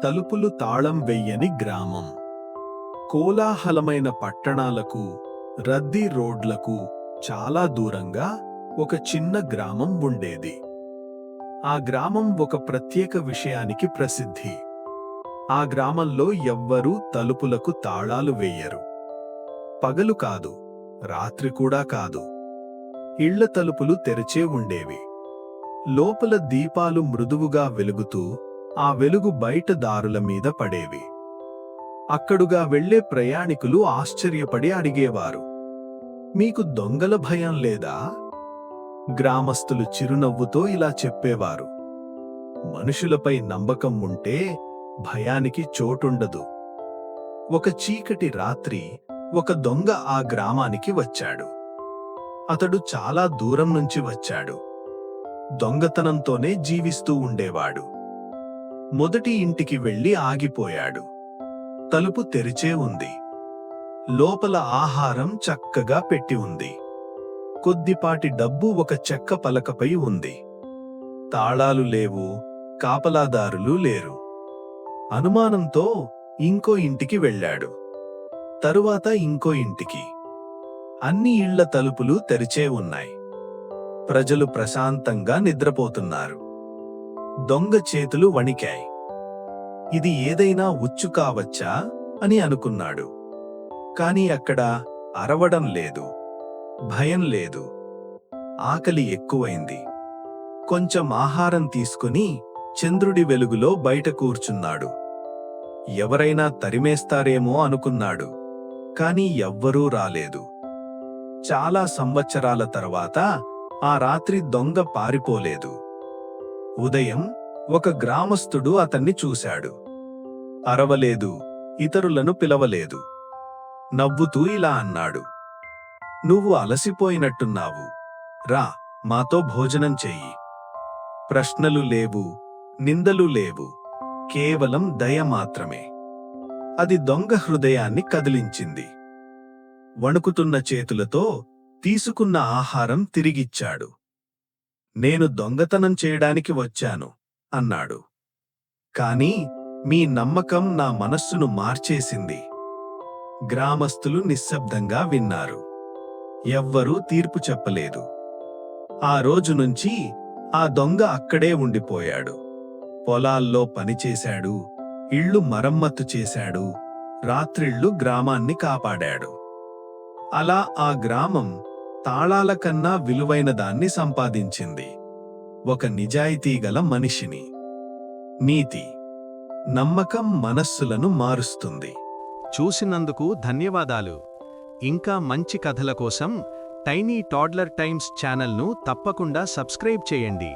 తలుపులు తాళం వెయ్యని గ్రామం. కోలాహలమైన పట్టణాలకు, రద్దీ రోడ్లకు చాలా దూరంగా ఒక చిన్న గ్రామం ఉండేది. ఆ గ్రామం ఒక ప్రత్యేక విషయానికి ప్రసిద్ధి. ఆ గ్రామంలో ఎవ్వరూ తలుపులకు తాళాలు వేయరు. పగలు కాదు, రాత్రి కూడా కాదు. ఇళ్ల తలుపులు తెరిచే ఉండేవి. లోపల దీపాలు మృదువుగా వెలుగుతూ ఆ వెలుగు బయట దారుల మీద పడేవి. అక్కడుగా వెళ్లే ప్రయాణికులు ఆశ్చర్యపడి అడిగేవారు, మీకు దొంగల భయం లేదా? గ్రామస్తులు చిరునవ్వుతో ఇలా చెప్పేవారు, మనుషులపై నమ్మకం ఉంటే భయానికి చోటుండదు. ఒక చీకటి రాత్రి ఒక దొంగ ఆ గ్రామానికి వచ్చాడు. అతడు చాలా దూరం నుంచి వచ్చాడు. దొంగతనంతోనే జీవిస్తూ ఉండేవాడు. మొదటి ఇంటికి వెళ్లి ఆగిపోయాడు. తలుపు తెరిచే ఉంది. లోపల ఆహారం చక్కగా పెట్టి ఉంది. కొద్దిపాటి డబ్బు ఒక చెక్క పలకపై ఉంది. తాళాలు లేవు, కాపలాదారులు లేరు. అనుమానంతో ఇంకో ఇంటికి వెళ్ళాడు. తరువాత ఇంకో ఇంటికి. అన్ని ఇళ్ల తలుపులు తెరిచే ఉన్నాయి. ప్రజలు ప్రశాంతంగా నిద్రపోతున్నారు. దొంగ చేతులు వణికాయి. ఇది ఏదైనా ఉచ్చు కావచ్చా అని అనుకున్నాడు. కాని అక్కడ అరవడం లేదు, భయం లేదు. ఆకలి ఎక్కువైంది. కొంచెం ఆహారం తీసుకుని చంద్రుడి వెలుగులో బయట కూర్చున్నాడు. ఎవరైనా తరిమేస్తారేమో అనుకున్నాడు. కాని ఎవ్వరూ రాలేదు. చాలా సంవత్సరాల తర్వాత ఆ రాత్రి దొంగ పారిపోలేదు. ఉదయం ఒక గ్రామస్థుడు అతన్ని చూశాడు. అరవలేదు, ఇతరులను పిలవలేదు. నవ్వుతూ ఇలా అన్నాడు, నువ్వు అలసిపోయినట్టున్నావు. రా, మాతో భోజనం చెయ్యి. ప్రశ్నలు లేవు, నిందలు లేవు, కేవలం దయ మాత్రమే. అది దొంగ హృదయాన్ని కదిలించింది. వణుకుతున్న చేతులతో తీసుకున్న ఆహారం తిరిగిచ్చాడు. నేను దొంగతనం చేయడానికి వచ్చాను అన్నాడు. కాని మీ నమ్మకం నా మనస్సును మార్చేసింది. గ్రామస్తులు నిశ్శబ్దంగా విన్నారు. ఎవ్వరూ తీర్పు చెప్పలేదు. ఆ రోజు నుంచి ఆ దొంగ అక్కడే ఉండిపోయాడు. పొలాల్లో పనిచేశాడు, ఇళ్ళు మరమ్మత్తు చేశాడు, రాత్రిళ్ళు గ్రామాన్ని కాపాడాడు. అలా ఆ గ్రామం తాళాల కన్నా విలువైన దాన్ని సంపాదించింది, ఒక నిజాయితీగల మనిషిని. నీతి: నమ్మకం మనస్సులను మారుస్తుంది. చూసినందుకు ధన్యవాదాలు. ఇంకా మంచి కథల కోసం టైనీ టాడ్లర్ టైమ్స్ ఛానల్ను తప్పకుండా సబ్స్క్రైబ్ చేయండి.